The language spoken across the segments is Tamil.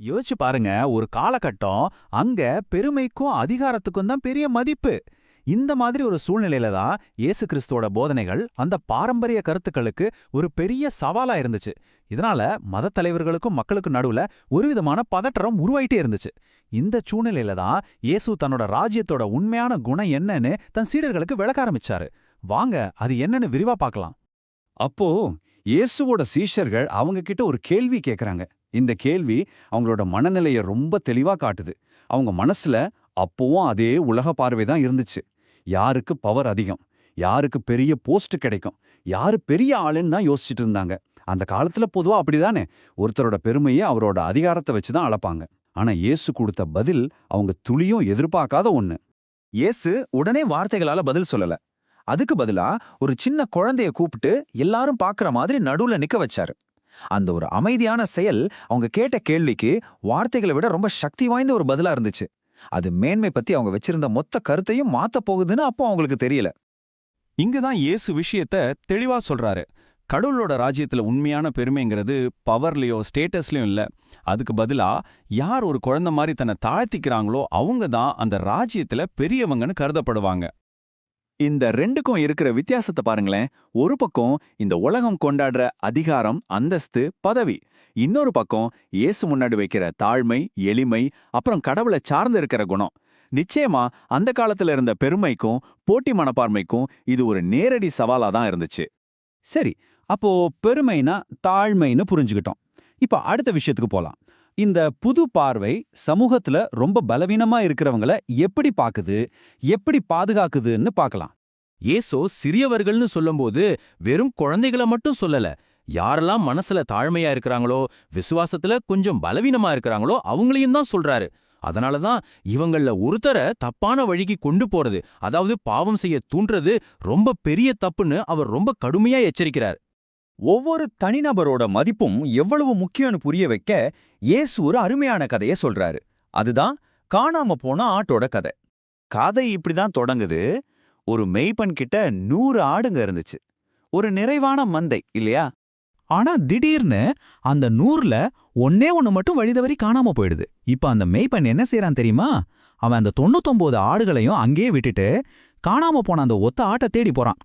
யோசிச்சு பாருங்க, ஒரு காலகட்டம் அங்க பெருமைக்கும் அதிகாரத்துக்கும் தான் பெரிய மதிப்பு. இந்த மாதிரி ஒரு சூழ்நிலையில தான் இயேசு கிறிஸ்துவோட போதனைகள் அந்த பாரம்பரிய கருத்துக்களுக்கு ஒரு பெரிய சவாலா இருந்துச்சு. இதனால மதத் தலைவர்களுக்கும் மக்களுக்கும் நடுவுல ஒரு விதமான பதற்றம் உருவாயிட்டே இருந்துச்சு. இந்த சூழ்நிலையில தான் இயேசு தன்னோட ராஜ்யத்தோட உண்மையான குணம் என்னன்னு தன் சீடர்களுக்கு விளக்க ஆரம்பிச்சாரு. வாங்க அது என்னன்னு விரிவா பார்க்கலாம். அப்போ இயேசுவோட சீஷர்கள் அவங்க கிட்ட ஒரு கேள்வி கேக்குறாங்க. இந்த கேள்வி அவங்களோட மனநிலைய ரொம்ப தெளிவா காட்டுது. அவங்க மனசுல அப்பவும் அதே உலக பார்வை தான் இருந்துச்சு. யாருக்கு பவர் அதிகம், யாருக்கு பெரிய போஸ்ட் கிடைக்கும், யாரு பெரிய ஆளுன்னு தான் யோசிச்சுட்டு இருந்தாங்க. அந்த காலத்துல பொதுவா அப்படிதானே, ஒருத்தரோட பெருமையை அவரோட அதிகாரத்தை வச்சு தான் அளப்பாங்க. ஆனா இயேசு கொடுத்த பதில் அவங்க துளியும் எதிர்பார்க்காத ஒண்ணு. இயேசு உடனே வார்த்தைகளால பதில் சொல்லல. அதுக்கு பதிலா ஒரு சின்ன குழந்தைய கூப்பிட்டு எல்லாரும் பார்க்கற மாதிரி நடுவுல நிக்க வச்சாரு. அந்த ஒரு அமைதியான செயல் அவங்க கேட்ட கேள்விக்கு வார்த்தைகளை விட ரொம்ப சக்தி வாய்ந்த ஒரு பதிலா இருந்துச்சு. அது மேன்மை பத்தி அவங்க வச்சிருந்த மொத்த கருத்தையும் மாத்த போகுதுன்னு அப்போ அவங்களுக்கு தெரியல. இங்கதான் இயேசு விஷயத்த தெளிவா சொல்றாரு. கடவுளோட ராஜ்யத்துல உண்மையான பெருமைங்கிறது பவர்லயோ ஸ்டேட்டஸ்லயும் இல்ல. அதுக்கு பதிலா யார் ஒரு குழந்தை மாதிரி தன்னை தாழ்த்திக்கிறாங்களோ அவங்க தான் அந்த ராஜ்யத்துல பெரியவங்கன்னு கருதப்படுவாங்க. இந்த ரெண்டுக்கும் இருக்கிற வித்தியாசத்தை பாருங்களேன். ஒரு பக்கம் இந்த உலகம் கொண்டாடுற அதிகாரம், அந்தஸ்து, பதவி. இன்னொரு பக்கம் இயேசு முன்னாடி வைக்கிற தாழ்மை, எளிமை, அப்புறம் கடவுளை சார்ந்து இருக்கிற குணம். நிச்சயமா அந்த காலத்துல இருந்த பெருமைக்கும் போட்டி மனப்பான்மைக்கும் இது ஒரு நேரடி சவாலா தான் இருந்துச்சு. சரி, அப்போ பெருமைனா தாழ்மைன்னு புரிஞ்சுக்கிட்டோம். இப்ப அடுத்த விஷயத்துக்கு போலாம். இந்த புது பார்வை சமூகத்துல ரொம்ப பலவீனமா இருக்கிறவங்கள எப்படி பாக்குது, எப்படி பாதுகாக்குதுன்னு பார்க்கலாம். ஏசோ சிறியவர்கள்னு சொல்லும்போது வெறும் குழந்தைகளை மட்டும் சொல்லல. யாரெல்லாம் மனசுல தாழ்மையா இருக்கிறாங்களோ, விசுவாசத்துல கொஞ்சம் பலவீனமா இருக்கிறாங்களோ அவங்களையும் தான் சொல்றாரு. அதனாலதான் இவங்கள ஒருத்தரை தப்பான வழிக்கு கொண்டு போறது, அதாவது பாவம் செய்ய தூண்டுறது ரொம்ப பெரிய தப்புன்னு அவர் ரொம்ப கடுமையா எச்சரிக்கிறார். ஒவ்வொரு தனிநபரோட மதிப்பும் எவ்வளவு முக்கியம்னு புரிய வைக்க இயேசு ஒரு அருமையான கதையை சொல்றாரு. அதுதான் காணாம போன ஆட்டோட கதை. கதை இப்படிதான் தொடங்குது. ஒரு மெய்ப்பன் கிட்ட 100 ஆடுங்க இருந்துச்சு. ஒரு நிறைவான மந்தை இல்லையா? ஆனா திடீர்னு அந்த 100ல ஒன்னே ஒண்ணு மட்டும் வழிதவறி காணாம போயிடுது. இப்ப அந்த மெய்ப்பன் என்ன செய்யறான் தெரியுமா? அவன் அந்த 99 ஆடுகளையும் அங்கேயே விட்டுட்டு காணாம போன அந்த ஒத்த ஆட்டை தேடி போறான்.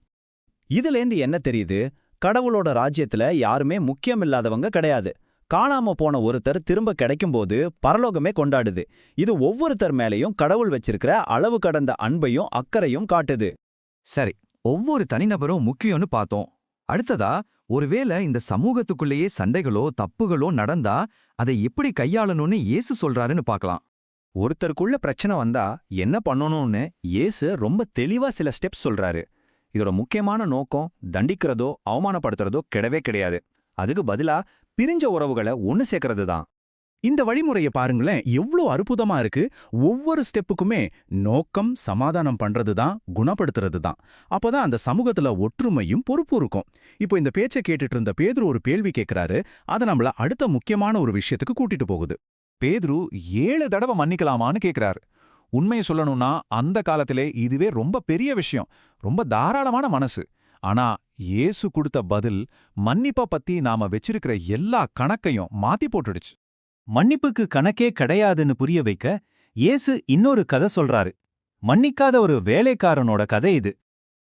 இதுலேந்து என்ன தெரியுது? கடவுளோட ராஜ்யத்துல யாருமே முக்கியமில்லாதவங்க கிடையாது. காணாம போன ஒருத்தர் திரும்ப கிடைக்கும்போது பரலோகமே கொண்டாடுது. இது ஒவ்வொருத்தர் மேலையும் கடவுள் வச்சிருக்கிற அளவு கடந்த அன்பையும் அக்கறையும் காட்டுது. சரி, ஒவ்வொரு தனிநபரும் முக்கியம்னு பார்த்தோம். அடுத்ததா, ஒருவேளை இந்த சமூகத்துக்குள்ளேயே சண்டைகளோ தப்புகளோ நடந்தா அதை எப்படி கையாளணும்னு இயேசு சொல்றாருன்னு பார்க்கலாம். ஒருத்தருக்குள்ள பிரச்சனை வந்தா என்ன பண்ணணும்னு இயேசு ரொம்ப தெளிவா சில ஸ்டெப்ஸ் சொல்றாரு. இதோட முக்கியமான நோக்கம் தண்டிக்கிறதோ அவமானப்படுத்துறதோ கிடையவே கிடையாது. அதுக்கு பதிலா பிரிஞ்ச உறவுகளை ஒன்னு சேர்க்கறது தான். இந்த வழிமுறையை பாருங்களேன், எவ்வளோ அற்புதமா இருக்கு. ஒவ்வொரு ஸ்டெப்புக்குமே நோக்கம் சமாதானம் பண்றது தான், குணப்படுத்துறது தான். அப்போதான் அந்த சமூகத்துல ஒற்றுமையும் பொறுப்பும் இருக்கும். இப்போ இந்த பேச்சை கேட்டுட்டு இருந்த பேதுரு ஒரு கேள்வி கேட்கிறாரு. அதை நம்மள அடுத்த முக்கியமான ஒரு விஷயத்துக்கு கூட்டிட்டு போகுது. பேதுரு 7 தடவை மன்னிக்கலாமான்னு கேட்கிறாரு. உண்மையை சொல்லணும்னா அந்த காலத்திலே இதுவே ரொம்ப பெரிய விஷயம், ரொம்ப தாராளமான மனசு. ஆனா இயேசு கொடுத்த பதில் மன்னிப்ப பத்தி நாம வச்சிருக்கிற எல்லா கணக்கையும் மாத்தி போட்டுடுச்சு. மன்னிப்புக்கு கணக்கே கிடையாதுன்னு புரிய வைக்க இயேசு இன்னொரு கதை சொல்றாரு. மன்னிக்காத ஒரு வேலைக்காரனோட கதை இது.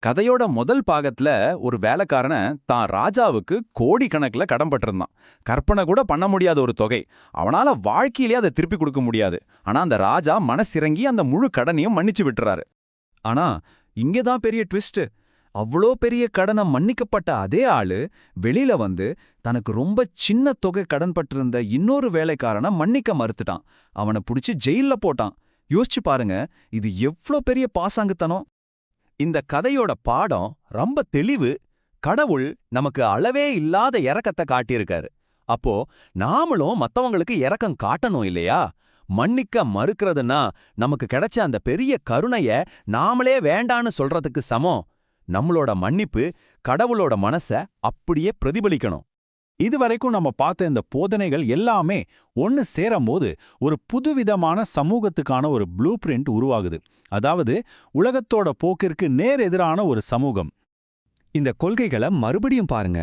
கதையோட முதல் பாகத்துல ஒரு வேலைக்காரன தான் ராஜாவுக்கு கோடிக்கணக்குல கடன்பட்டிருந்தான். கற்பனை கூட பண்ண முடியாத ஒரு தொகை. அவனால வாழ்க்கையிலேயே அதை திருப்பி கொடுக்க முடியாது. ஆனா அந்த ராஜா மனசிறங்கி அந்த முழு கடனையும் மன்னிச்சு விட்டுறாரு. ஆனா இங்கதான் பெரிய ட்விஸ்ட். அவ்வளோ பெரிய கடனை மன்னிக்கப்பட்ட அதே ஆளு வெளியில வந்து தனக்கு ரொம்ப சின்ன தொகை கடன்பட்டிருந்த இன்னொரு வேலைக்காரனை மன்னிக்க மறுத்துட்டான். அவனை புடிச்சு ஜெயில்ல போட்டான். யோசிச்சு பாருங்க, இது எவ்வளோ பெரிய பாசாங்குத்தனம். இந்த கதையோட பாடம் ரொம்ப தெளிவு. கடவுள் நமக்கு அளவே இல்லாத இரக்கத்தை காட்டியிருக்காரு. அப்போ நாமளும் மத்தவங்களுக்கு இரக்கம் காட்டணும் இல்லையா? மன்னிக்க மறுக்கிறதுனா நமக்கு கிடைச்ச அந்த பெரிய கருணைய நாமளே வேண்டான்னு சொல்றதுக்கு சமம். நம்மளோட மன்னிப்பு கடவுளோட மனச அப்படியே பிரதிபலிக்கணும். இதுவரைக்கும் நம்ம பார்த்த இந்த போதனைகள் எல்லாமே ஒன்னு சேரும்போது ஒரு புதுவிதமான சமூகத்துக்கான ஒரு ப்ளூ பிரிண்ட் உருவாகுது. அதாவது உலகத்தோட போக்கிற்கு நேர் எதிரான ஒரு சமூகம். இந்த கொள்கைகளை மறுபடியும் பாருங்க.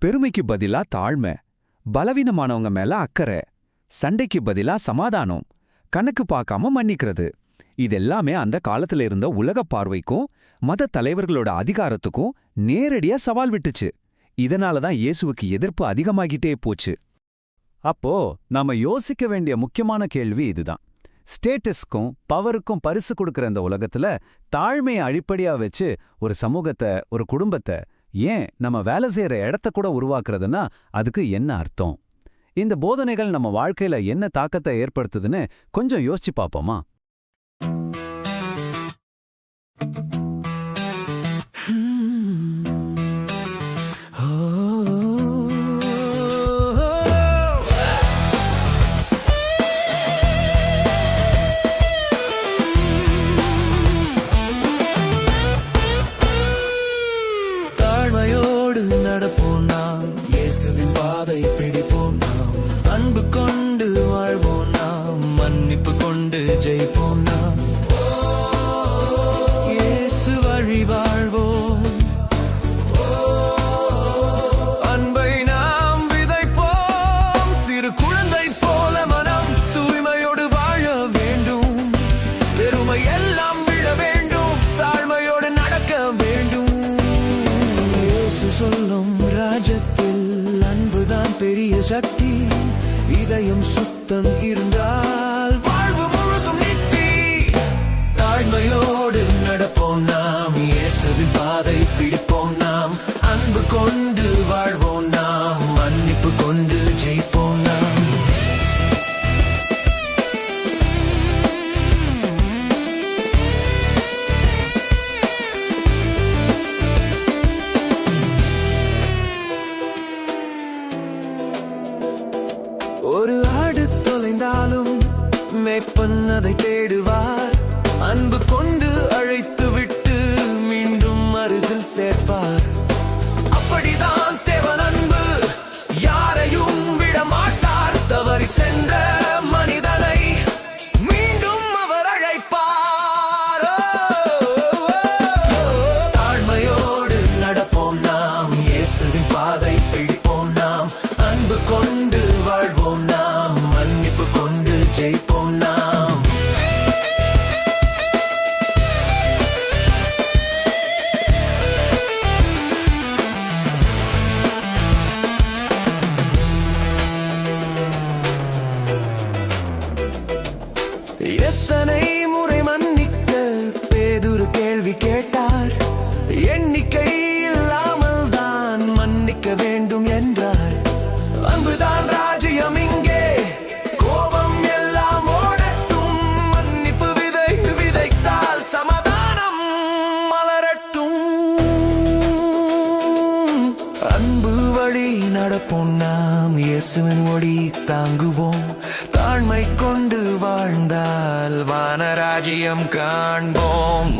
பெருமைக்கு பதிலா தாழ்மை, பலவீனமானவங்க மேல அக்கறை, சண்டைக்கு பதிலா சமாதானம், கணக்கு பார்க்காம மன்னிக்கிறது. இதெல்லாமே அந்த காலத்துல இருந்த உலக பார்வைக்கும் மத தலைவர்களோட அதிகாரத்துக்கும் நேரடியா சவால் விட்டுச்சு. இதனால தான் இயேசுவுக்கு எதிர்ப்பு அதிகமாகிட்டே போச்சு. அப்போ நாம யோசிக்க வேண்டிய முக்கியமான கேள்வி இதுதான். ஸ்டேட்டஸ்க்கும் பவருக்கும் பரிசு கொடுக்கற இந்த உலகத்துல தாழ்மையை அடிப்படையா வச்சு ஒரு சமூகத்தை, ஒரு குடும்பத்தை, ஏன் நம்ம வேலை செய்யற இடத்த கூட உருவாக்குறதுன்னா அதுக்கு என்ன அர்த்தம்? இந்த போதனைகள் நம்ம வாழ்க்கையில என்ன தாக்கத்தை ஏற்படுத்துதுன்னு கொஞ்சம் யோசிச்சு பார்ப்போமா? நடப்போம் நாம், இயேசுவின் பாதை பிடிப்போம் நாம், அன்பு கொண்டு வாழ்வோம் நாம், மன்னிப்பு கொண்டு ஜெயிப்போம் நாம். இயேசு வழி வாழ்வோம், அன்பை நாம் விதைப்போம். சிறு குழந்தை போல மனம் தூய்மையோடு வாழ வேண்டும், பெருமை எல்லாம் விட வேண்டும், தாழ்மையோடு நடக்க வேண்டும். சொல்லும் ராஜ்யத்தில் அன்புதான் பெரிய சக்தி, இதயம் சுத்தம் இருந்தால் வாழ்வு முழுதும் நித்தி. தாழ்மையோடு நடப்போம் நாம், இயேசுவின் பாதை பிடிப்போம் நாம், அன்பு கொண்டு வாழ்வோம் நாம், மன்னிப்பு கொண்டு ஜெயிப்போம் நாம். ஒரு ஆடு தொலைந்தாலும் மேய்ப்பன் அதை தேடுவார், அன்பு கொண்டு அழைத்து விட்டு மீண்டும் அருகில் சேர்ப்பார். அப்படிதான் தேவன் அன்பு, யாரையும் விட மாட்டார். தவறி சென்ற மனிதனை மீண்டும் அவர் அழைப்பார். தாழ்மையோடு நடப்போம் நாம், இயேசுவின் பாதை பிடிப்போம் நாம், அன்பு கொண்டு வாழ்வோம் நாம், மன்னிப்பு கொண்டு ஜெயிப்போம் நாம். எத்தனை முறை மன்னிக்க பேதுரு கேள்வி கேட்டார், எண்ணிக்கை இல்லாமல் தான் மன்னிக்க வேண்டும் என்றார். அன்புதான் ராஜ்யம் இங்கே, கோபம் எல்லாம் ஓடட்டும், மன்னிப்பு விதை விதைத்தால் சமாதானம் மலரட்டும். அன்பு வழி நடப்போம் நாம், இயேசுவின் ஒளி தாங்குவோம், தாழ்மை கொண்டு வாழ்ந்தால் வானராஜ்யம் காண்போம்.